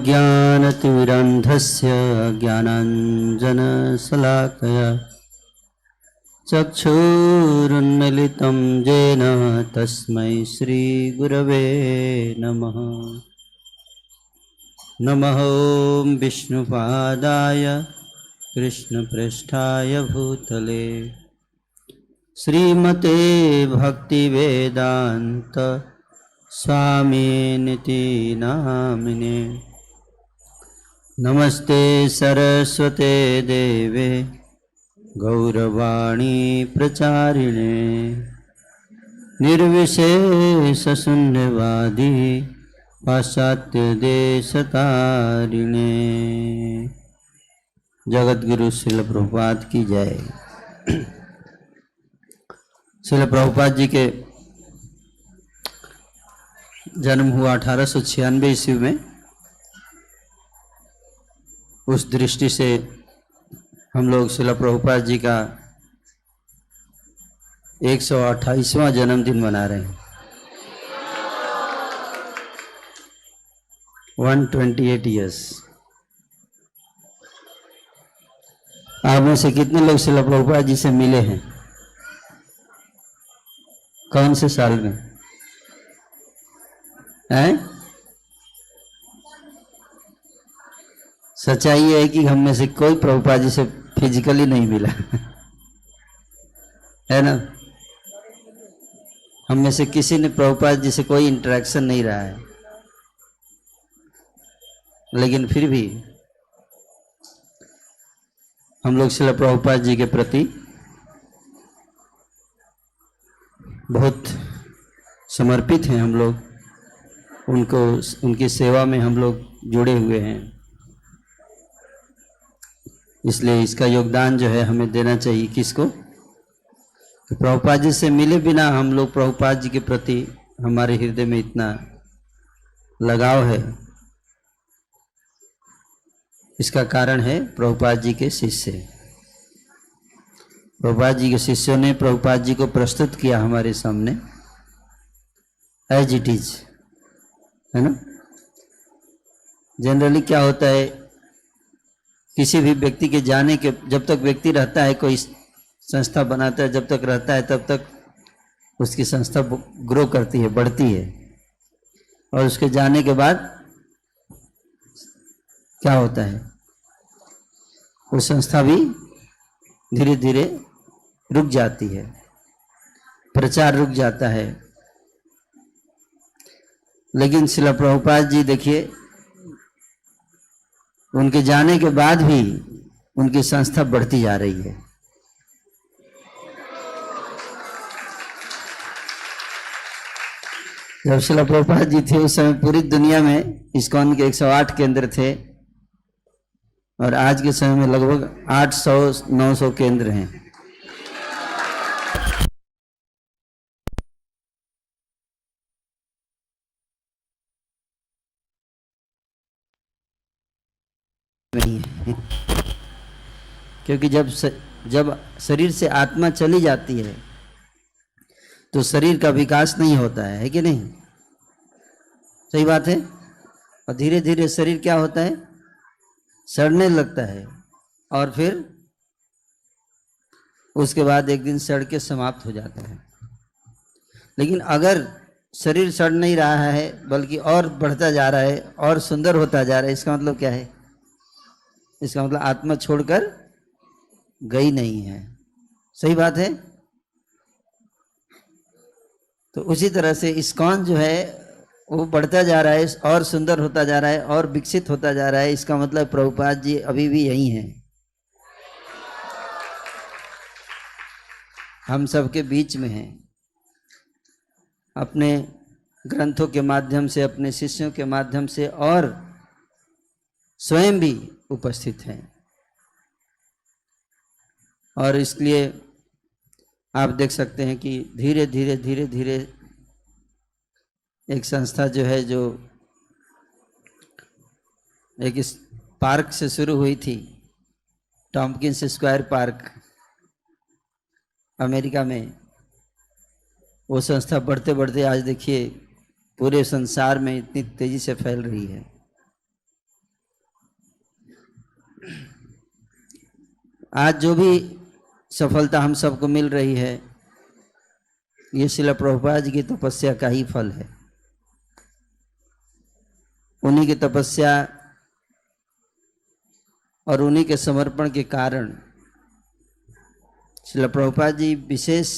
ज्ञानतिमिरन्धस्य ज्ञानाञ्जनशलाकया चक्षुरुन्मीलितं येन तस्मै श्रीगुरवे नमः। नमः ॐ विष्णुपादाय कृष्णप्रेष्ठाय भूतले श्रीमते भक्तिवेदान्त स्वामिनिति नामिने। नमस्ते सरस्वते देवे गौरवाणी प्रचारिणे निर्विशेषशून्यवादी पाश्चात्य देशतारिणे। जगतगुरु श्रील प्रभुपाद की जय। श्रील प्रभुपाद जी के जन्म हुआ 1896 ईस्वी में। उस दृष्टि से हम लोग श्रील प्रभुपाद जी का 128वां जन्मदिन मना रहे हैं। 128 ईयर्स। आप में से कितने लोग श्रील प्रभुपाद जी से मिले हैं? कौन से साल में हैं? सच्चाई है कि हम में से कोई प्रभुपाद जी से फिजिकली नहीं मिला है ना। हम में से किसी ने प्रभुपाद जी से कोई इंटरेक्शन नहीं रहा है, लेकिन फिर भी हम लोग श्रील प्रभुपाद जी के प्रति बहुत समर्पित हैं। हम लोग उनको, उनकी सेवा में हम लोग जुड़े हुए हैं, इसलिए इसका योगदान जो है हमें देना चाहिए। किसको? तो प्रभुपाद जी से मिले बिना हम लोग प्रभुपाद जी के प्रति हमारे हृदय में इतना लगाव है, इसका कारण है प्रभुपाद जी के शिष्य। प्रभुपाद जी के शिष्यों ने प्रभुपाद जी को प्रस्तुत किया हमारे सामने एज इट इज, है ना। जनरली क्या होता है, किसी भी व्यक्ति के जाने के, जब तक व्यक्ति रहता है, कोई संस्था बनाता है, जब तक रहता है तब तक उसकी संस्था ग्रो करती है, बढ़ती है, और उसके जाने के बाद क्या होता है, वो संस्था भी धीरे धीरे रुक जाती है, प्रचार रुक जाता है। लेकिन श्रील प्रभुपाद जी देखिए, उनके जाने के बाद भी उनकी संस्था बढ़ती जा रही है। जब श्रील प्रभुपाद जी थे उस समय पूरी दुनिया में इस्कॉन के 108 केंद्र थे, और आज के समय में लगभग 800-900 केंद्र हैं। नहीं है क्योंकि जब शरीर से आत्मा चली जाती है तो शरीर का विकास नहीं होता है कि नहीं? सही बात है। और धीरे धीरे शरीर क्या होता है, सड़ने लगता है, और फिर उसके बाद एक दिन सड़ के समाप्त हो जाता है। लेकिन अगर शरीर सड़ नहीं रहा है बल्कि और बढ़ता जा रहा है और सुंदर होता जा रहा है, इसका मतलब क्या है? इसका मतलब आत्मा छोड़कर गई नहीं है। सही बात है। तो उसी तरह से इस्कॉन जो है वो बढ़ता जा रहा है और सुंदर होता जा रहा है और विकसित होता जा रहा है। इसका मतलब प्रभुपाद जी अभी भी यही हैं, हम सबके बीच में हैं, अपने ग्रंथों के माध्यम से, अपने शिष्यों के माध्यम से, और स्वयं भी उपस्थित हैं। और इसलिए आप देख सकते हैं कि धीरे धीरे एक संस्था जो है, जो एक इस पार्क से शुरू हुई थी, टॉम्किंस स्क्वायर पार्क अमेरिका में, वो संस्था बढ़ते बढ़ते आज देखिए पूरे संसार में इतनी तेजी से फैल रही है। आज जो भी सफलता हम सबको मिल रही है, ये श्रील प्रभुपाद जी की तपस्या का ही फल है। उन्हीं की तपस्या और उन्हीं के समर्पण के कारण श्रील प्रभुपाद जी विशेष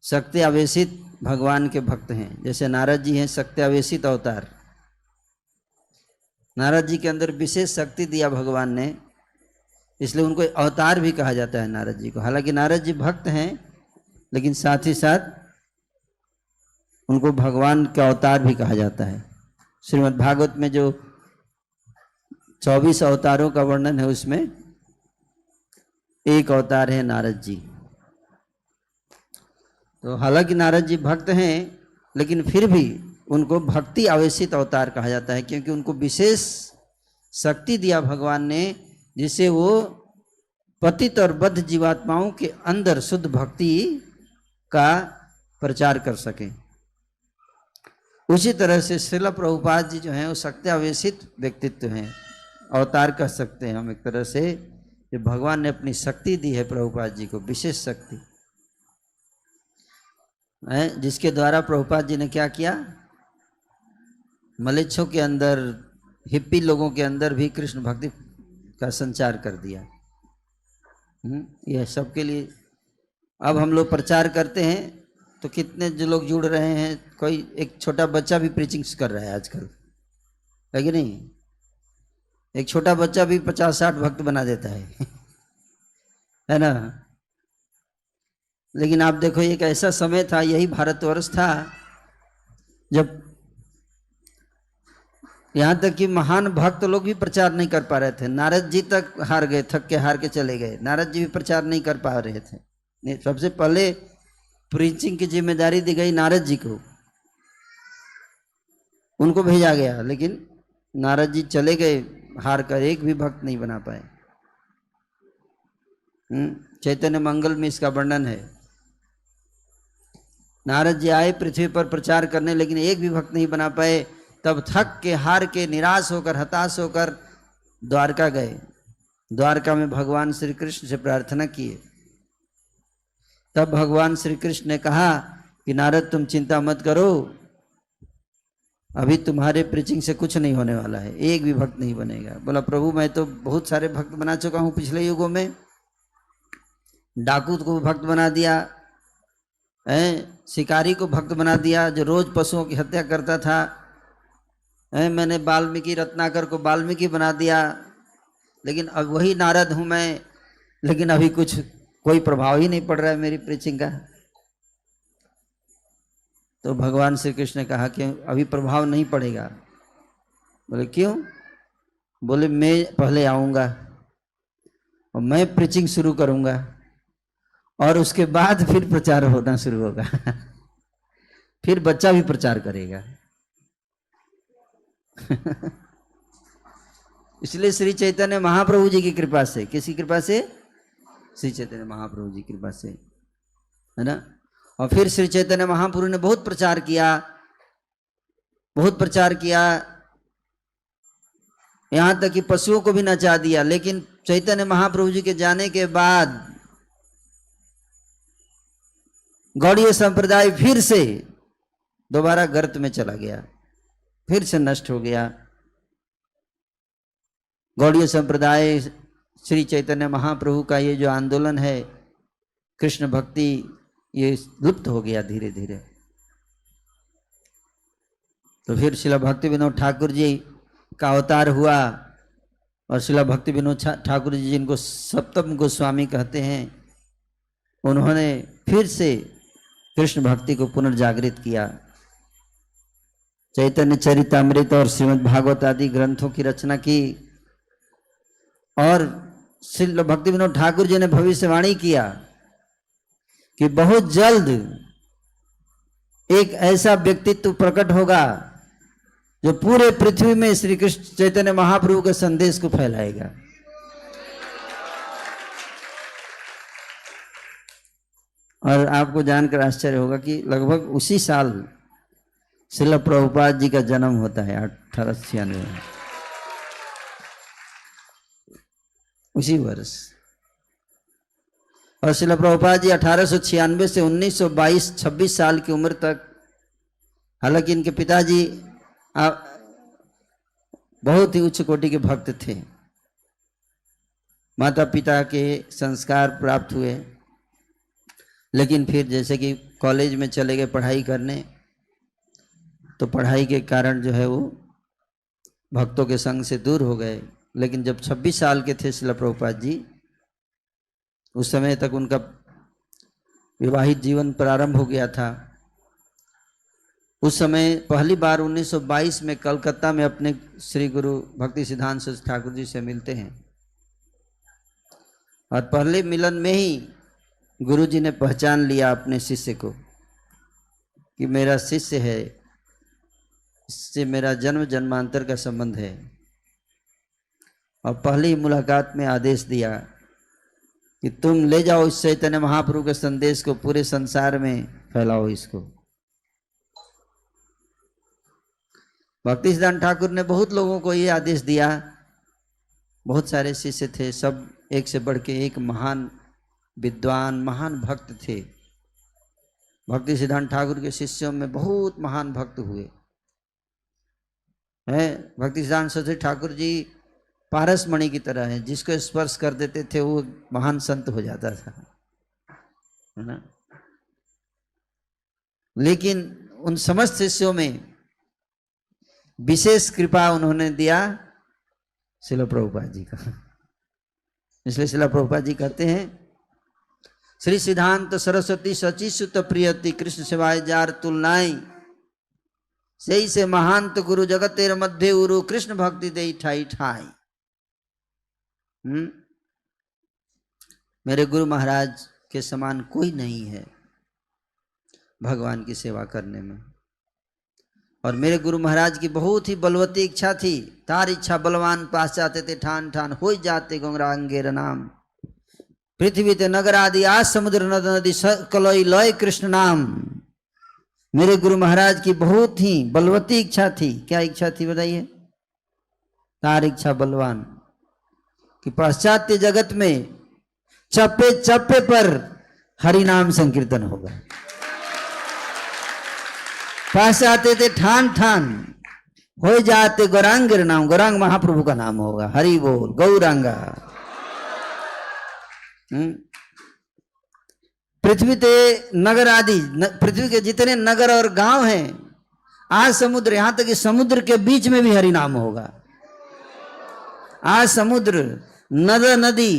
शक्ति आवेशित भगवान के भक्त हैं। जैसे नारद जी हैं शक्ति आवेशित अवतार। नारद जी के अंदर विशेष शक्ति दिया भगवान ने, इसलिए उनको अवतार भी कहा जाता है नारद जी को। हालांकि नारद जी भक्त हैं, लेकिन साथ ही साथ उनको भगवान का अवतार भी कहा जाता है। श्रीमद् भागवत में जो 24 अवतारों का वर्णन है, उसमें एक अवतार है नारद जी। तो हालांकि नारद जी भक्त हैं, लेकिन फिर भी उनको भक्ति आवेशित अवतार कहा जाता है, क्योंकि उनको विशेष शक्ति दिया भगवान ने, जिससे वो पतित और बद्ध जीवात्माओं के अंदर शुद्ध भक्ति का प्रचार कर सके। उसी तरह से श्रील प्रभुपाद जी जो हैं वो शक्ति आवेशित व्यक्तित्व हैं, अवतार कह सकते हैं हम एक तरह से। जो भगवान ने अपनी शक्ति दी है प्रभुपाद जी को, विशेष शक्ति है, जिसके द्वारा प्रभुपाद जी ने क्या किया, मलेच्छों के अंदर, हिप्पी लोगों के अंदर भी कृष्ण भक्ति का संचार कर दिया। यह सबके लिए अब हम लोग प्रचार करते हैं तो कितने जो लोग जुड़ रहे हैं। कोई एक छोटा बच्चा भी प्रीचिंग कर रहा है आजकल, है कि नहीं? एक छोटा बच्चा भी 50-60 भक्त बना देता है ना। लेकिन आप देखो, एक ऐसा समय था, यही भारतवर्ष था, जब यहाँ तक कि महान भक्त लोग भी प्रचार नहीं कर पा रहे थे। नारद जी तक हार गए, थक के हार के चले गए। नारद जी भी प्रचार नहीं कर पा रहे थे। सबसे पहले प्रीचिंग की जिम्मेदारी दी गई नारद जी को, उनको भेजा गया, लेकिन नारद जी चले गए हार कर, एक भी भक्त नहीं बना पाए। चैतन्य मंगल में इसका वर्णन है। नारद जी आए पृथ्वी पर प्रचार करने, लेकिन एक भी भक्त नहीं बना पाए। तब थक के हार के निराश होकर हताश होकर द्वारका गए। द्वारका में भगवान श्री कृष्ण से प्रार्थना किए। तब भगवान श्री कृष्ण ने कहा कि नारद तुम चिंता मत करो, अभी तुम्हारे प्रीचिंग से कुछ नहीं होने वाला है, एक भी भक्त नहीं बनेगा। बोला प्रभु मैं तो बहुत सारे भक्त बना चुका हूँ पिछले युगों में। डाकू को भक्त बना दिया, शिकारी को भक्त बना दिया, जो रोज पशुओं की हत्या करता था। मैंने वाल्मीकि रत्नाकर को वाल्मीकि बना दिया, लेकिन अब वही नारद हूँ मैं, लेकिन अभी कुछ कोई प्रभाव ही नहीं पड़ रहा है मेरी प्रीचिंग का। तो भगवान श्री कृष्ण ने कहा कि अभी प्रभाव नहीं पड़ेगा। बोले क्यों? बोले मैं पहले आऊँगा और मैं प्रीचिंग शुरू करूँगा, और उसके बाद फिर प्रचार होना शुरू होगा। फिर बच्चा भी प्रचार करेगा। इसलिए श्री चैतन्य महाप्रभु जी की कृपा से, किसी कृपा से? श्री चैतन्य महाप्रभु जी की कृपा से, है ना। और फिर श्री चैतन्य महाप्रभु ने बहुत प्रचार किया, बहुत प्रचार किया, यहां तक कि पशुओं को भी नचा दिया। लेकिन चैतन्य महाप्रभु जी के जाने के बाद गौड़ीय संप्रदाय फिर से दोबारा गर्त में चला गया, फिर से नष्ट हो गया। गौड़ीय संप्रदाय, श्री चैतन्य महाप्रभु का ये जो आंदोलन है कृष्ण भक्ति, ये लुप्त हो गया धीरे धीरे। तो फिर श्रील भक्ति विनोद ठाकुर जी का अवतार हुआ, और श्रील भक्ति विनोद ठाकुर जी जिनको सप्तम गोस्वामी कहते हैं, उन्होंने फिर से कृष्ण भक्ति को पुनर्जागृत किया। चैतन्य चरितामृत और श्रीमद् भागवत आदि ग्रंथों की रचना की। और श्री भक्ति विनोद ठाकुर जी ने भविष्यवाणी किया कि बहुत जल्द एक ऐसा व्यक्तित्व प्रकट होगा जो पूरे पृथ्वी में श्री कृष्ण चैतन्य महाप्रभु के संदेश को फैलाएगा। और आपको जानकर आश्चर्य होगा कि लगभग उसी साल श्रील प्रभुपाद जी का जन्म होता है, 1896 में, उसी वर्ष। और श्रील प्रभुपाद जी 1896 से 1922 26 साल की उम्र तक, हालांकि इनके पिताजी बहुत ही उच्च कोटि के भक्त थे, माता पिता के संस्कार प्राप्त हुए, लेकिन फिर जैसे कि कॉलेज में चले गए पढ़ाई करने, तो पढ़ाई के कारण जो है वो भक्तों के संग से दूर हो गए। लेकिन जब 26 साल के थे श्रील प्रभुपाद जी, उस समय तक उनका विवाहित जीवन प्रारंभ हो गया था। उस समय पहली बार 1922 में कलकत्ता में अपने श्री गुरु भक्ति सिद्धांत सरस्वती ठाकुर जी से मिलते हैं, और पहले मिलन में ही गुरु जी ने पहचान लिया अपने शिष्य को कि मेरा शिष्य है, इससे मेरा जन्म जन्मांतर का संबंध है। और पहली मुलाकात में आदेश दिया कि तुम ले जाओ इस चैतन्य महाप्रभु के संदेश को, पूरे संसार में फैलाओ इसको। भक्ति सिद्धांत ठाकुर ने बहुत लोगों को ये आदेश दिया, बहुत सारे शिष्य थे, सब एक से बढ़ के एक महान विद्वान महान भक्त थे। भक्ति सिद्धांत ठाकुर के शिष्यों में बहुत महान भक्त हुए हैं। भक्ति सिद्धांत सरस्वती ठाकुर जी पारस मणि की तरह है, जिसको स्पर्श कर देते थे वो महान संत हो जाता था, है ना। लेकिन उन समस्त शिष्यों में विशेष कृपा उन्होंने दिया श्रील प्रभुपाद जी का। इसलिए श्रील प्रभुपाद जी कहते हैं, श्री सिद्धांत सरस्वती सची सुत प्रियति कृष्ण सेवाय जार तुलनाई, सही से महांत गुरु जगतेर मध्य उरु कृष्ण भक्ति दे ठाई ठाई। मेरे गुरु महाराज के समान कोई नहीं है भगवान की सेवा करने में। और मेरे गुरु महाराज की बहुत ही बलवती इच्छा थी, तार इच्छा बलवान पास जाते थे, ठान ठान हो जाते गंगरांगेर नाम। पृथ्वी ते नगर आदि आज समुद्र नद नदी सकलई लय कृष्ण नाम। मेरे गुरु महाराज की बहुत ही बलवती इच्छा थी। क्या इच्छा थी बताइए? तार इच्छा बलवान कि पाश्चात्य जगत में चप्पे चप्पे पर हरि नाम संकीर्तन होगा। पास आते थे ठान ठान हो जाते गौरांग नाम, गौरांग महाप्रभु का नाम होगा, हरि बोल गौरांगा। पृथ्वी ते नगर आदि, पृथ्वी के जितने नगर और गांव हैं, आज समुद्र, यहां तक कि समुद्र के बीच में भी हरि नाम होगा। आज समुद्र, नद नदी,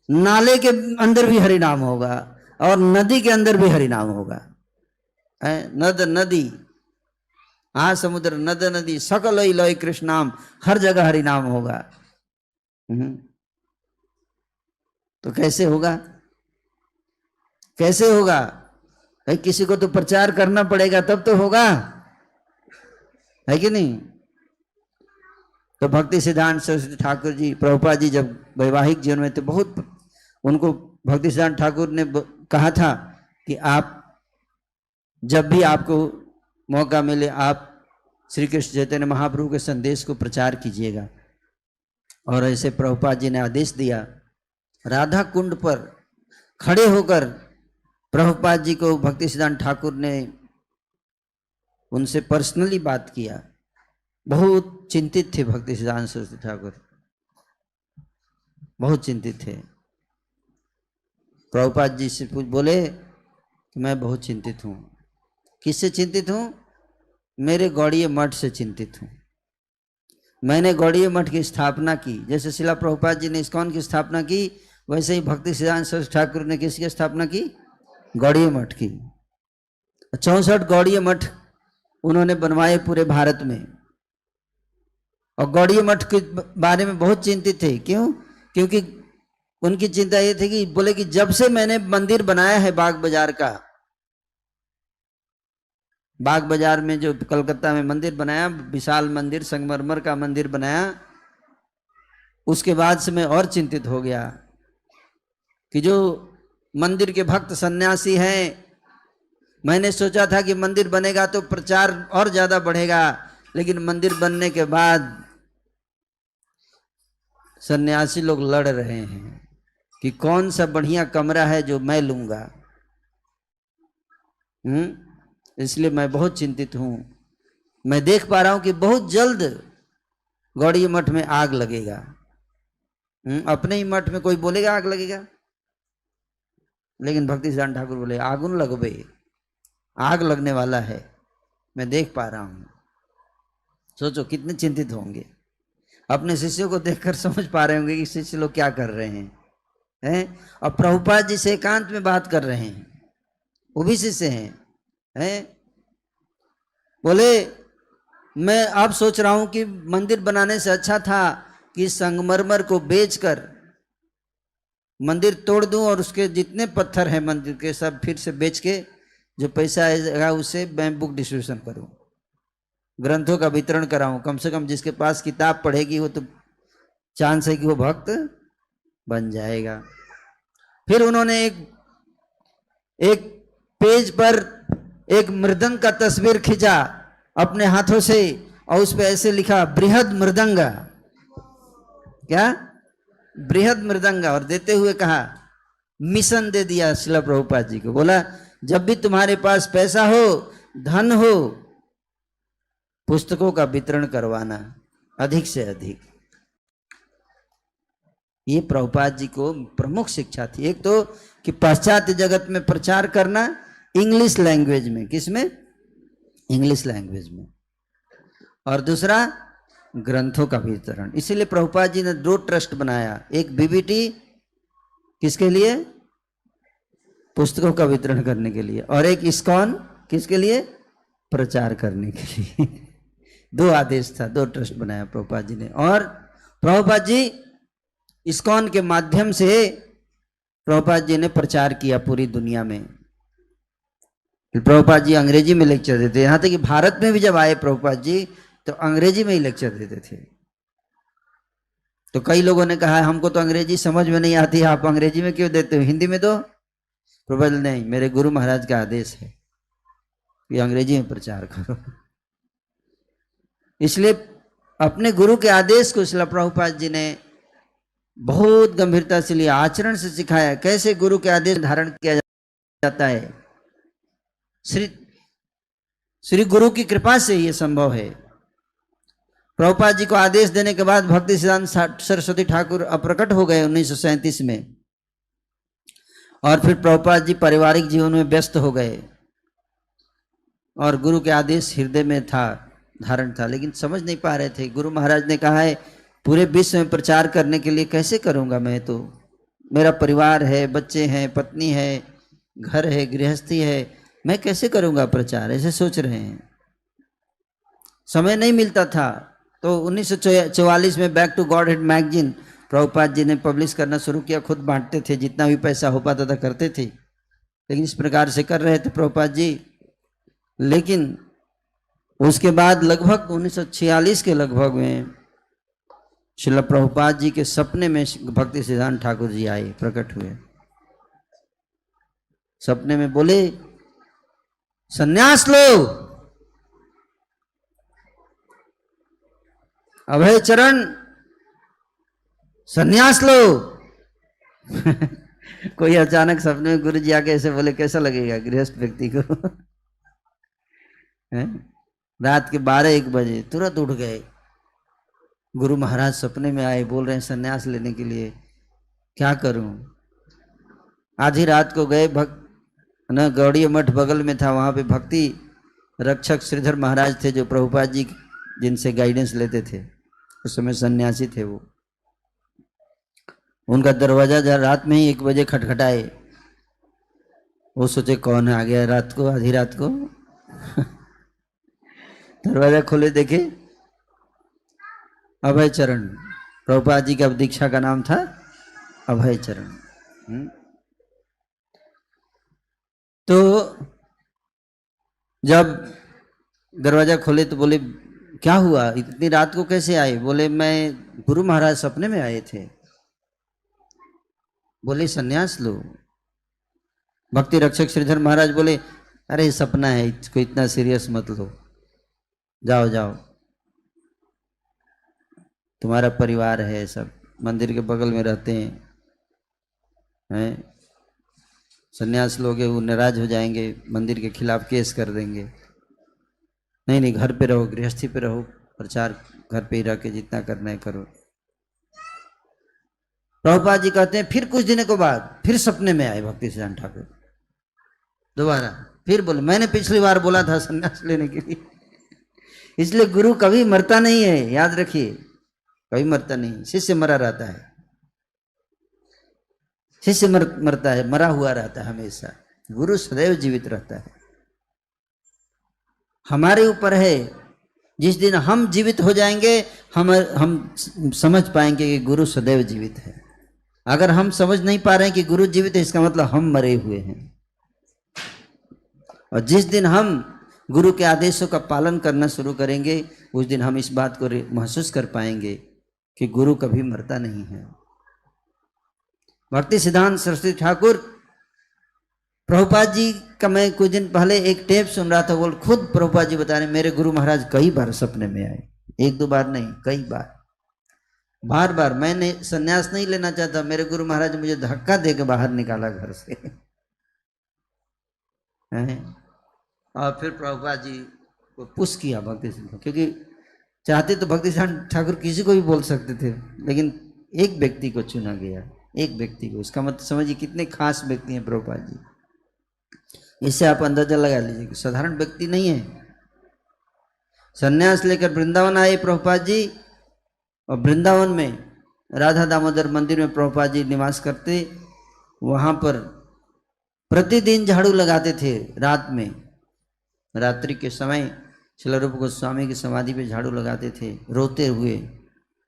नाले के अंदर भी हरि नाम होगा, और नदी के अंदर भी हरि नाम होगा। नद नदी, आज समुद्र, नद नदी, सकल लय कृष्ण नाम, हर जगह हरि नाम होगा। तो कैसे होगा? कैसे होगा भाई? किसी को तो प्रचार करना पड़ेगा तब तो होगा, है कि नहीं? तो भक्ति सिद्धांत सरस्वती ठाकुर जी, प्रभुपाद जी जब वैवाहिक जीवन में थे, बहुत उनको भक्ति सिद्धांत ठाकुर ने कहा था कि आप जब भी आपको मौका मिले, आप श्री कृष्ण चैतन्य महाप्रभु के संदेश को प्रचार कीजिएगा। और ऐसे प्रभुपाद जी ने आदेश दिया। राधा कुंड पर खड़े होकर प्रभुपाद जी को भक्ति सिद्धांत ठाकुर ने उनसे पर्सनली बात किया। बहुत चिंतित थे भक्ति सिद्धांत सरस्वती ठाकुर, बहुत चिंतित थे। प्रभुपाद जी से बोले कि मैं बहुत चिंतित हूँ। किससे चिंतित हूँ? मेरे गौड़ीय मठ से चिंतित हूँ। मैंने गौड़ीय मठ की स्थापना की, जैसे शिला प्रभुपाद जी ने इस्कॉन की स्थापना की, वैसे ही भक्ति सिद्धांत सरस्वती ठाकुर ने किसकी स्थापना की? गौड़ीय मठ की। 64 गौड़ीय मठ उन्होंने बनवाए पूरे भारत में। और गौड़ीय मठ के बारे में बहुत चिंतित थे। क्यों? क्योंकि उनकी चिंता ये थी कि बोले कि जब से मैंने मंदिर बनाया है बाग बाजार का, बाग बाजार में जो कलकत्ता में मंदिर बनाया, विशाल मंदिर, संगमरमर का मंदिर बनाया, उसके बाद से मैं और चिंतित हो गया कि जो मंदिर के भक्त सन्यासी हैं, मैंने सोचा था कि मंदिर बनेगा तो प्रचार और ज्यादा बढ़ेगा, लेकिन मंदिर बनने के बाद सन्यासी लोग लड़ रहे हैं। कि कौन सा बढ़िया कमरा है जो मैं लूंगा। इसलिए मैं बहुत चिंतित हूं। मैं देख पा रहा हूं कि बहुत जल्द गौड़ीय मठ में आग लगेगा। अपने ही मठ में कोई बोलेगा आग लगेगा, लेकिन भक्ति सिद्धांत ठाकुर बोले आगुन लगबे, आग लगने वाला है, मैं देख पा रहा हूं। सोचो कितने चिंतित होंगे। अपने शिष्यों को देखकर समझ पा रहे होंगे कि शिष्य लोग क्या कर रहे हैं। और प्रभुपाद जी से एकांत में बात कर रहे हैं, वो भी शिष्य हैं। बोले मैं अब सोच रहा हूं कि मंदिर बनाने से अच्छा था कि संगमरमर को बेचकर मंदिर तोड़ दूं और उसके जितने पत्थर हैं मंदिर के सब फिर से बेच के जो पैसा आएगा उससे मैं बुक डिस्ट्रीब्यूशन करूं, ग्रंथों का वितरण कराऊं। कम से कम जिसके पास किताब पढ़ेगी वो तो चांस है कि वो भक्त बन जाएगा। फिर उन्होंने एक पेज पर एक मृदंग का तस्वीर खींचा अपने हाथों से और उस पर ऐसे लिखा बृहद मृदंग, क्या बृहद मृदंग, और देते हुए कहा, मिशन दे दिया श्रील प्रभुपाद जी को। बोला जब भी तुम्हारे पास पैसा हो, धन हो, पुस्तकों का वितरण करवाना अधिक से अधिक। ये प्रभुपाद जी को प्रमुख शिक्षा थी। एक तो कि पाश्चात्य जगत में प्रचार करना इंग्लिश लैंग्वेज में, किसमें, इंग्लिश लैंग्वेज में, और दूसरा ग्रंथों का वितरण। इसीलिए प्रभुपाद जी ने 2 ट्रस्ट बनाया, एक बीबीटी किसके लिए, पुस्तकों का वितरण करने के लिए, और एक इस्कॉन किसके लिए, प्रचार करने के लिए। 2 आदेश था, 2 ट्रस्ट बनाया प्रभुपाद जी ने। और प्रभुपाद जी इस्कॉन के माध्यम से प्रभुपाद जी ने प्रचार किया पूरी दुनिया में। प्रभुपाद जी अंग्रेजी में लेक्चर देते, यहां तक कि भारत में भी जब आए प्रभुपाद जी तो अंग्रेजी में ही लेक्चर देते थे। तो कई लोगों ने कहा हमको तो अंग्रेजी समझ में नहीं आती, आप अंग्रेजी में क्यों देते हो, हिंदी में दो। प्रभुपाद नहीं, मेरे गुरु महाराज का आदेश है कि अंग्रेजी में प्रचार करो। इसलिए अपने गुरु के आदेश को श्रील प्रभुपाद जी ने बहुत गंभीरता से लिया, आचरण से सिखाया कैसे गुरु के आदेश धारण किया जाता है। श्री गुरु की कृपा से ये संभव है। प्रभुपाद जी को आदेश देने के बाद भक्ति सिद्धांत सरस्वती ठाकुर अप्रकट हो गए 1937 में, और फिर प्रभुपाद जी पारिवारिक जीवन में व्यस्त हो गए और गुरु के आदेश हृदय में था, धारण था, लेकिन समझ नहीं पा रहे थे। गुरु महाराज ने कहा है पूरे विश्व में प्रचार करने के लिए कैसे करूंगा, मैं तो, मेरा परिवार है, बच्चे हैं, पत्नी है, घर है, गृहस्थी है, मैं कैसे करूंगा प्रचार, ऐसे सोच रहे हैं। समय नहीं मिलता था। तो 1944 में back to godhead magazine Prabhupada ji ने पब्लिश करना शुरू किया, खुद बांटते थे, जितना भी पैसा हो पाता था करते थे, लेकिन इस प्रकार से कर रहे थे प्रभुपाद जी। लेकिन उसके बाद लगभग 1946 के लगभग में श्रील प्रभुपाद जी के सपने में भक्ति सिद्धांत ठाकुर जी आए, प्रकट हुए। सपने में बोले सन्यास लो, अभय चरण सन्यास लो। कोई अचानक सपने में गुरु जी आके ऐसे बोले, कैसा लगेगा गृहस्थ व्यक्ति को। रात के 12-1 बजे तुरंत उठ गए। गुरु महाराज सपने में आए, बोल रहे हैं सन्यास लेने के लिए, क्या करूं। आधी रात को गए, न गौड़ीय मठ बगल में था, वहां पे भक्ति रक्षक श्रीधर महाराज थे जो प्रभुपाद जी जिनसे गाइडेंस लेते थे, उस समय सन्यासी थे वो। उनका दरवाजा रात में ही 1 बजे खटखटाए। वो सोचे कौन आ गया रात को, आधी रात को। दरवाजा खोले, देखे अभय चरण, प्रभुपाद जी का दीक्षा का नाम था अभय चरण। तो जब दरवाजा खोले तो बोले क्या हुआ, इतनी रात को कैसे आए। बोले मैं गुरु महाराज सपने में आए थे, बोले सन्यास लो। भक्ति रक्षक श्रीधर महाराज बोले अरे सपना है, इसको इतना सीरियस मत लो, जाओ जाओ, तुम्हारा परिवार है, सब मंदिर के बगल में रहते हैं, हैं, सन्यास लोगे वो नाराज हो जाएंगे, मंदिर के खिलाफ केस कर देंगे। नहीं नहीं, घर पे रहो, गृहस्थी पे रहो, प्रचार घर पे ही रह के जितना करना है करो। प्रभुपाद जी कहते हैं फिर कुछ दिनों के बाद फिर सपने में आए भक्ति सिद्धांत ठाकुर दोबारा, फिर बोले मैंने पिछली बार बोला था सन्यास लेने के लिए। इसलिए गुरु कभी मरता नहीं है, याद रखिए, कभी मरता नहीं। शिष्य मरा रहता है, शिष्य मरता है, मरा हुआ रहता है हमेशा। गुरु सदैव जीवित रहता है। हमारे ऊपर है, जिस दिन हम जीवित हो जाएंगे हम समझ पाएंगे कि गुरु सदैव जीवित है। अगर हम समझ नहीं पा रहे हैं कि गुरु जीवित है, इसका मतलब हम मरे हुए हैं। और जिस दिन हम गुरु के आदेशों का पालन करना शुरू करेंगे, उस दिन हम इस बात को महसूस कर पाएंगे कि गुरु कभी मरता नहीं है। भक्ति सिद्धांत सरस्वती ठाकुर, प्रभुपाद जी का मैं कुछ दिन पहले एक टेप सुन रहा था, वो खुद प्रभुपाद जी बता रहे मेरे गुरु महाराज कई बार सपने में आए, एक दो बार नहीं, कई बार, बार बार। मैंने सन्यास नहीं लेना चाहता, मेरे गुरु महाराज मुझे धक्का दे के बाहर निकाला घर से। और फिर प्रभुपाद जी को पुश किया भक्ति सिद्धांत, क्योंकि चाहते तो भक्ति सिद्धांत ठाकुर किसी को भी बोल सकते थे, लेकिन एक व्यक्ति को चुना गया, एक व्यक्ति को। इसका मतलब समझिए कितने खास व्यक्ति हैं प्रभुपाद जी। इससे आप अंदाजा लगा लीजिए कि साधारण व्यक्ति नहीं है। सन्यास लेकर वृंदावन आए प्रभुपाद जी, और वृंदावन में राधा दामोदर मंदिर में प्रभुपाद जी निवास करते। वहाँ पर प्रतिदिन झाड़ू लगाते थे रात में, रात्रि के समय श्रील रूप गोस्वामी की समाधि पे झाड़ू लगाते थे रोते हुए,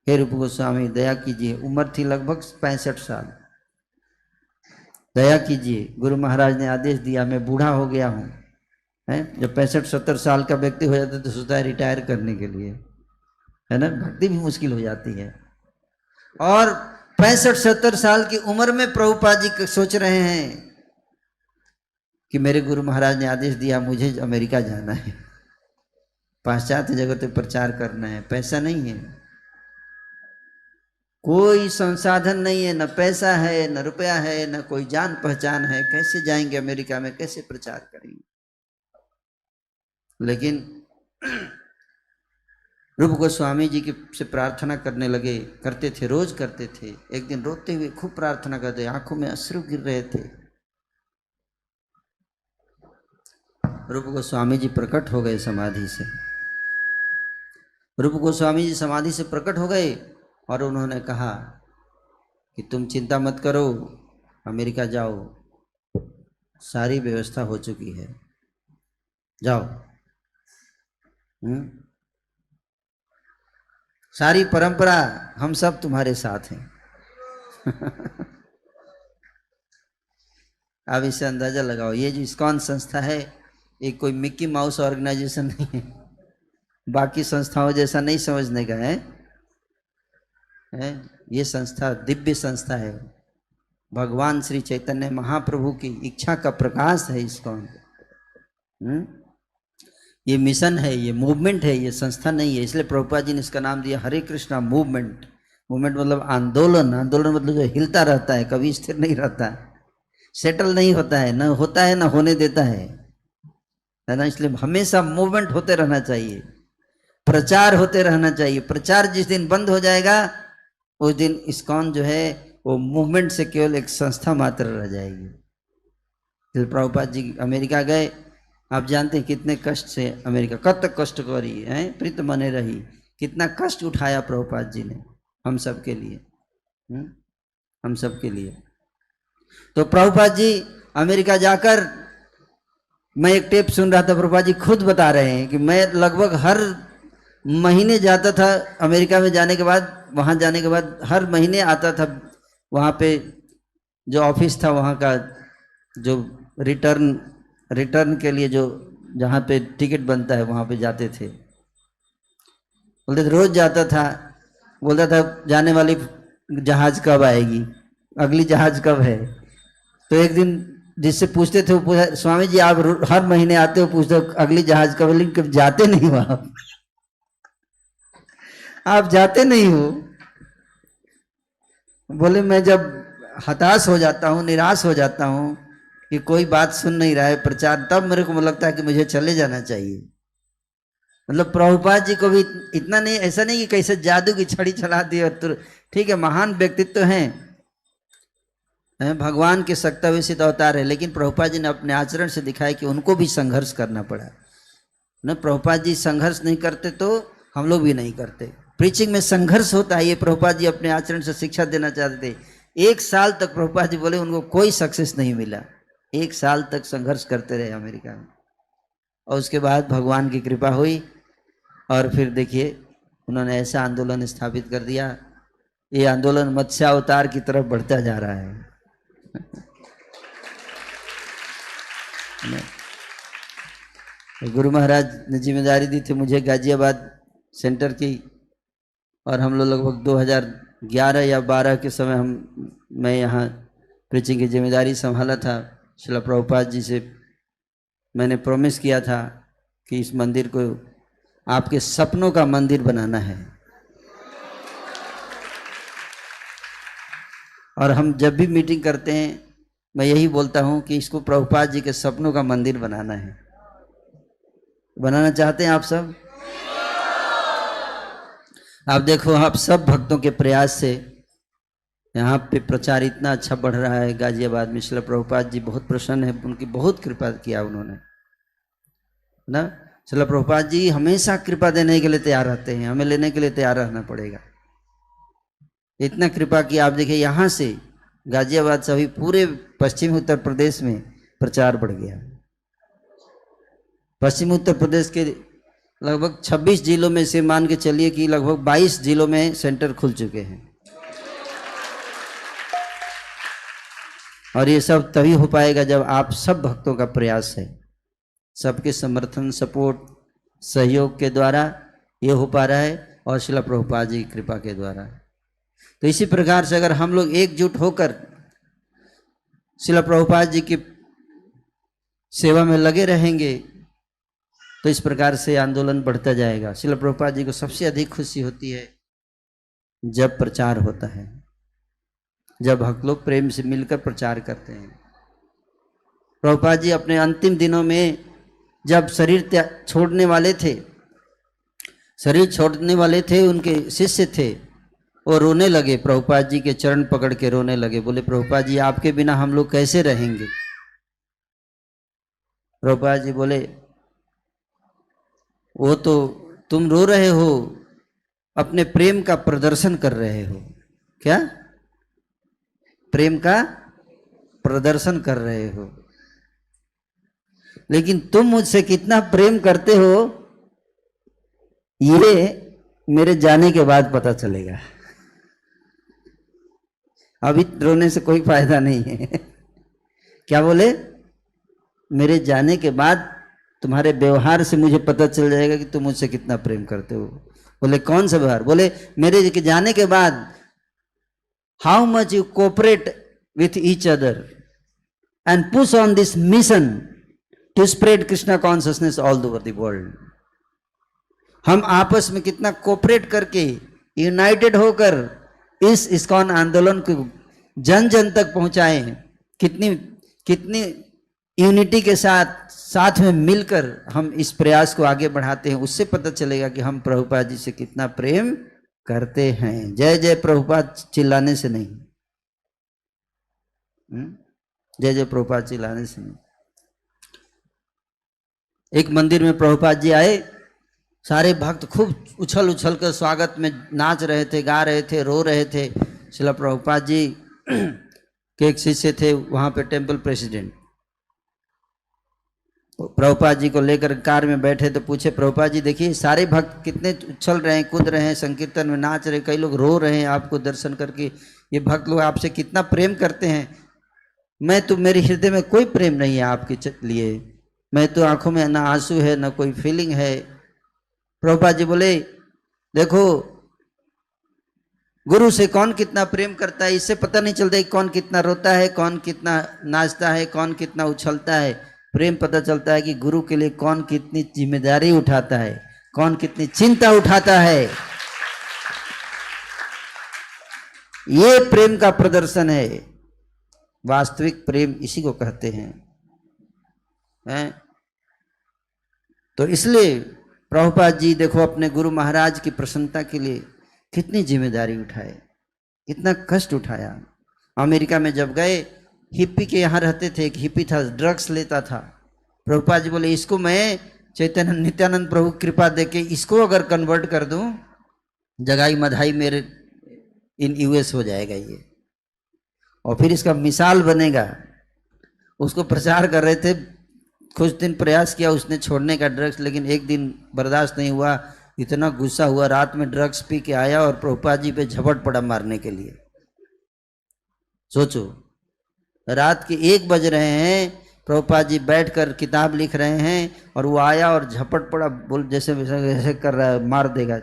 हे रूप गोस्वामी दया कीजिए। उम्र थी लगभग 65 साल। दया कीजिए, गुरु महाराज ने आदेश दिया, मैं बूढ़ा हो गया हूँ। हैं, जब 65-70 साल का व्यक्ति हो जाता है तो सोचता है रिटायर करने के लिए, है ना, भक्ति भी मुश्किल हो जाती है। और 65-70 साल की उम्र में प्रभुपाद जी सोच रहे हैं कि मेरे गुरु महाराज ने आदेश दिया मुझे अमेरिका जाना है, पाश्चात्य जगत में प्रचार करना है, पैसा नहीं है, कोई संसाधन नहीं है, न पैसा है, न रुपया है, न कोई जान पहचान है, कैसे जाएंगे अमेरिका में, कैसे प्रचार करेंगे। लेकिन रूप गोस्वामी जी की से प्रार्थना करने लगे, करते थे, रोज करते थे। एक दिन रोते हुए खूब प्रार्थना करते, आंखों में अश्रु गिर रहे थे। रूप गोस्वामी जी प्रकट हो गए समाधि से। रूप गोस्वामी जी समाधि से प्रकट हो गए और उन्होंने कहा कि तुम चिंता मत करो, अमेरिका जाओ, सारी व्यवस्था हो चुकी है, जाओ। सारी परंपरा, हम सब तुम्हारे साथ हैं। अब इससे अंदाजा लगाओ, ये जो इस्कॉन संस्था है, ये कोई मिक्की माउस ऑर्गेनाइजेशन नहीं है, बाकी संस्थाओं जैसा नहीं समझने का है। ये संस्था दिव्य संस्था है, भगवान श्री चैतन्य महाप्रभु की इच्छा का प्रकाश है इस्कॉन। ये मिशन है, ये मूवमेंट है, ये संस्था नहीं है। इसलिए प्रभुपाद जी ने इसका नाम दिया हरे कृष्णा मूवमेंट। मूवमेंट मतलब आंदोलन, आंदोलन मतलब जो हिलता रहता है, कभी स्थिर नहीं रहता, सेटल नहीं होता है, न होता है न होने देता है ना। इसलिए हमेशा मूवमेंट होते रहना चाहिए, प्रचार होते रहना चाहिए। प्रचार जिस दिन बंद हो जाएगा उस दिन इस्कॉन जो है वो मूवमेंट से केवल एक संस्था मात्र रह जाएगी। फिर प्रभुपाद जी अमेरिका गए, आप जानते हैं कितने कष्ट से अमेरिका, कब तक कष्ट करी है, प्रीत मने रही, कितना कष्ट उठाया प्रभुपाद जी ने हम सब के लिए, हम सब के लिए। तो प्रभुपाद जी अमेरिका जाकर, मैं एक टेप सुन रहा था, प्रभुपाद जी खुद बता रहे हैं कि मैं लगभग हर महीने जाता था अमेरिका में जाने के बाद, वहाँ जाने के बाद हर महीने आता था। वहाँ पे जो ऑफिस था वहाँ का, जो रिटर्न के लिए जो जहाँ पे टिकट बनता है वहाँ पे जाते थे। बोलते थे रोज जाता था, बोलता था जाने वाली जहाज कब आएगी, अगली जहाज कब है। तो एक दिन जिससे पूछते थे वो पूछा, स्वामी जी आप हर महीने आते हो, पूछते हो अगली जहाज कब, लेकिन कभी जाते नहीं वहां, आप जाते नहीं हो। बोले मैं जब हताश हो जाता हूँ, निराश हो जाता हूँ कि कोई बात सुन नहीं रहा है प्रचार, तब मेरे को लगता है कि मुझे चले जाना चाहिए। मतलब प्रभुपाद जी को भी इतना नहीं, ऐसा नहीं कि कैसे जादू की छड़ी चला दी और तो ठीक है, महान व्यक्तित्व हैं, भगवान के सत्ताविषित अवतार है, लेकिन प्रभुपाद जी ने अपने आचरण से दिखाया कि उनको भी संघर्ष करना पड़ा ना। प्रभुपाद जी संघर्ष नहीं करते तो हम लोग भी नहीं करते। प्रीचिंग में संघर्ष होता है, ये प्रभुपाद जी अपने आचरण से शिक्षा देना चाहते थे। 1 साल तक प्रभुपाद जी बोले उनको कोई सक्सेस नहीं मिला, 1 साल तक संघर्ष करते रहे अमेरिका में, और उसके बाद भगवान की कृपा हुई और फिर देखिए उन्होंने ऐसा आंदोलन स्थापित कर दिया। ये आंदोलन मत्स्यावतार की तरफ बढ़ता जा रहा है। गुरु महाराज ने जिम्मेदारी दी थी मुझे गाजियाबाद सेंटर की, और हम लोग लगभग 2011 या 12 के समय मैं यहाँ प्रीचिंग की जिम्मेदारी संभाला था। श्रील प्रभुपाद जी से मैंने प्रॉमिस किया था कि इस मंदिर को आपके सपनों का मंदिर बनाना है, और हम जब भी मीटिंग करते हैं मैं यही बोलता हूँ कि इसको प्रभुपाद जी के सपनों का मंदिर बनाना है। बनाना चाहते हैं आप सब? आप देखो, आप सब भक्तों के प्रयास से यहाँ पे प्रचार इतना अच्छा बढ़ रहा है गाजियाबाद में। श्रील प्रभुपाद जी बहुत प्रसन्न है, उनकी बहुत कृपा किया उन्होंने ना। श्रील प्रभुपाद जी हमेशा कृपा देने के लिए तैयार रहते हैं, हमें लेने के लिए तैयार रहना पड़ेगा। इतना कृपा कि आप देखिए यहाँ से गाजियाबाद से अभी पूरे पश्चिमी उत्तर प्रदेश में प्रचार बढ़ गया। पश्चिमी उत्तर प्रदेश के लगभग 26 जिलों में से मान के चलिए कि लगभग 22 जिलों में सेंटर खुल चुके हैं, और ये सब तभी हो पाएगा जब आप सब भक्तों का प्रयास है, सबके समर्थन, सपोर्ट, सहयोग के द्वारा ये हो पा रहा है, और श्रील प्रभुपाद जी की कृपा के द्वारा। तो इसी प्रकार से अगर हम लोग एकजुट होकर श्रील प्रभुपाद जी की सेवा में लगे रहेंगे तो इस प्रकार से आंदोलन बढ़ता जाएगा। श्रील प्रभुपाद जी को सबसे अधिक खुशी होती है जब प्रचार होता है, जब भक्त लोग प्रेम से मिलकर प्रचार करते हैं। प्रभुपाद जी अपने अंतिम दिनों में जब शरीर छोड़ने वाले थे, उनके शिष्य थे, वो रोने लगे, प्रभुपाद जी के चरण पकड़ के रोने लगे। बोले प्रभुपाद जी आपके बिना हम लोग कैसे रहेंगे? प्रभुपाद जी बोले वो तो तुम रो रहे हो, अपने प्रेम का प्रदर्शन कर रहे हो। क्या? प्रेम का प्रदर्शन कर रहे हो, लेकिन तुम मुझसे कितना प्रेम करते हो ये मेरे जाने के बाद पता चलेगा। अभी रोने से कोई फायदा नहीं है। क्या बोले? मेरे जाने के बाद तुम्हारे व्यवहार से मुझे पता चल जाएगा कि तुम मुझसे कितना प्रेम करते हो। बोले कौन सा व्यवहार? बोले मेरे जाने के बाद how much you cooperate with each other and push on this mission to spread Krishna consciousness all over the world. हम आपस में कितना कोऑपरेट करके, यूनाइटेड होकर इस इस्कॉन आंदोलन को जन जन तक पहुंचाएं, कितनी यूनिटी के साथ में मिलकर हम इस प्रयास को आगे बढ़ाते हैं, उससे पता चलेगा कि हम प्रभुपाद जी से कितना प्रेम करते हैं। जय जय प्रभुपाद चिल्लाने से नहीं, जय जय प्रभुपाद चिल्लाने से नहीं। एक मंदिर में प्रभुपाद जी आए, सारे भक्त खूब उछल उछल कर स्वागत में नाच रहे थे, गा रहे थे, रो रहे थे। श्रील प्रभुपाद जी के एक शिष्य थे वहाँ पे, टेम्पल प्रेसिडेंट, प्रभुपाद जी को लेकर कार में बैठे तो पूछे प्रभुपाद जी देखिए सारे भक्त कितने उछल रहे हैं, कूद रहे हैं, संकीर्तन में नाच रहे, कई लोग रो रहे हैं आपको दर्शन करके, ये भक्त लोग आपसे कितना प्रेम करते हैं। मैं तो, मेरे हृदय में कोई प्रेम नहीं है आपके लिए, मैं तो आंखों में ना आंसू है ना कोई फीलिंग है। प्रभुपाद जी बोले देखो गुरु से कौन कितना प्रेम करता है इससे पता नहीं चलता है कौन कितना रोता है, कौन कितना नाचता है, कौन कितना उछलता है। प्रेम पता चलता है कि गुरु के लिए कौन कितनी जिम्मेदारी उठाता है, कौन कितनी चिंता उठाता है। ये प्रेम का प्रदर्शन है। वास्तविक प्रेम इसी को कहते हैं, हैं? तो इसलिए प्रभुपाद जी देखो अपने गुरु महाराज की प्रसन्नता के लिए कितनी जिम्मेदारी उठाए, कितना कष्ट उठाया। अमेरिका में जब गए, हिप्पी के यहाँ रहते थे, एक हिप्पी था, ड्रग्स लेता था। प्रभुपाद जी बोले इसको मैं चैतन्य नित्यानंद प्रभु कृपा देके इसको अगर कन्वर्ट कर दूं, जगाई मधाई मेरे इन यूएस हो जाएगा ये, और फिर इसका मिसाल बनेगा। उसको प्रचार कर रहे थे, कुछ दिन प्रयास किया उसने छोड़ने का ड्रग्स, लेकिन एक दिन बर्दाश्त नहीं हुआ, इतना गुस्सा हुआ, रात में ड्रग्स पी के आया और प्रभुपाद जी पे झपट पड़ा मारने के लिए। सोचो, रात के 1 बज रहे हैं, प्रभुपाद जी बैठकर किताब लिख रहे हैं और वो आया और झपट पड़ा, बोल जैसे वैसे कर रहा है, मार देगा।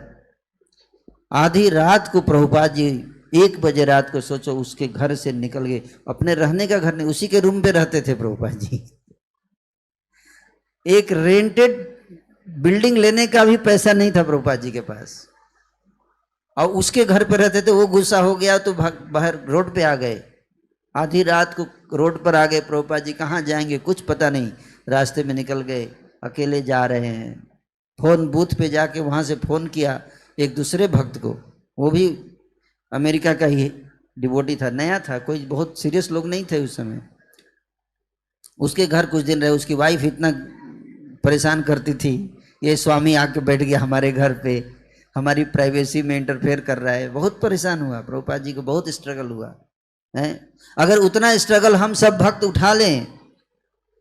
आधी रात को प्रभुपाद जी 1 बजे रात को, सोचो, उसके घर से निकल गए। अपने रहने का घर नहीं, उसी के रूम पे रहते थे प्रभुपाद जी। एक रेंटेड बिल्डिंग लेने का भी पैसा नहीं था प्रभुपाद जी के पास, और उसके घर पे रहते थे। वो गुस्सा हो गया तो बाहर रोड पे आ गए, आधी रात को रोड पर आ गए। प्रभुपाद जी कहाँ जाएंगे कुछ पता नहीं, रास्ते में निकल गए, अकेले जा रहे हैं। फोन बूथ पे जाके वहाँ से फ़ोन किया एक दूसरे भक्त को, वो भी अमेरिका का ही डिवोटी था, नया था, कोई बहुत सीरियस लोग नहीं थे उस समय। उसके घर कुछ दिन रहे, उसकी वाइफ इतना परेशान करती थी, ये स्वामी आके बैठ गया हमारे घर पे, हमारी प्राइवेसी में इंटरफेयर कर रहा है। बहुत परेशान हुआ प्रभुपाद जी को, बहुत स्ट्रगल हुआ है। अगर उतना स्ट्रगल हम सब भक्त उठा लें,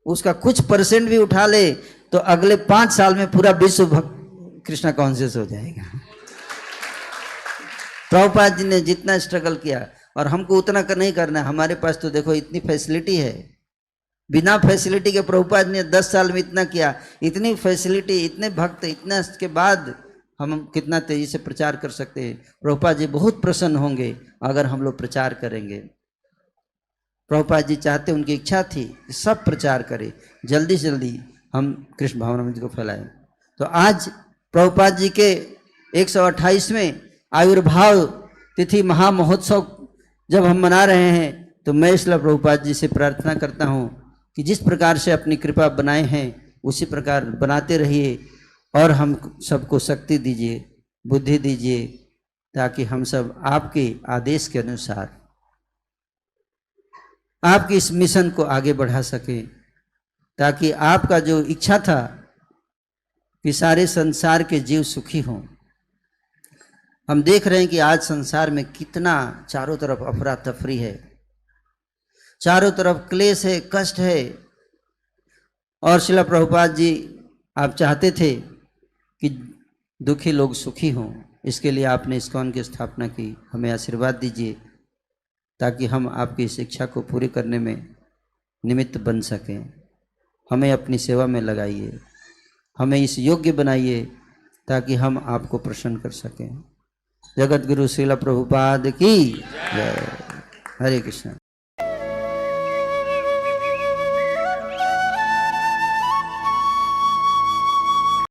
उसका कुछ % भी उठा ले, तो अगले 5 साल में पूरा विश्व भक्त कृष्णा कॉन्शियस हो जाएगा। प्रभुपाद जी ने जितना स्ट्रगल किया, और हमको उतना नहीं करना है। हमारे पास तो देखो इतनी फैसिलिटी है, बिना फैसिलिटी के प्रभुपाद ने 10 साल में इतना किया, इतनी फैसिलिटी, इतने भक्त, इतना के बाद हम कितना तेजी से प्रचार कर सकते हैं। प्रभुपाद जी बहुत प्रसन्न होंगे अगर हम लोग प्रचार करेंगे। प्रभुपाद जी चाहते, उनकी इच्छा थी कि सब प्रचार करें, जल्दी से जल्दी हम कृष्ण भावनामृत को फैलाएं। तो आज प्रभुपाद जी के 128वें आविर्भाव तिथि महामहोत्सव जब हम मना रहे हैं, तो मैं इसलिए प्रभुपाद जी से प्रार्थना करता हूँ कि जिस प्रकार से अपनी कृपा बनाए हैं उसी प्रकार बनाते रहिए, और हम सबको शक्ति दीजिए, बुद्धि दीजिए, ताकि हम सब आपके आदेश के अनुसार आपकी इस मिशन को आगे बढ़ा सकें, ताकि आपका जो इच्छा था कि सारे संसार के जीव सुखी हों। हम देख रहे हैं कि आज संसार में कितना चारों तरफ अफरा तफरी है, चारों तरफ क्लेश है, कष्ट है। और श्रील प्रभुपाद जी आप चाहते थे कि दुखी लोग सुखी हों, इसके लिए आपने इस्कॉन की स्थापना की। हमें आशीर्वाद दीजिए ताकि हम आपकी इस इच्छा को पूरी करने में निमित्त बन सकें। हमें अपनी सेवा में लगाइए, हमें इस योग्य बनाइए ताकि हम आपको प्रसन्न कर सकें। जगत गुरु श्रील प्रभुपाद की जय। हरे कृष्ण।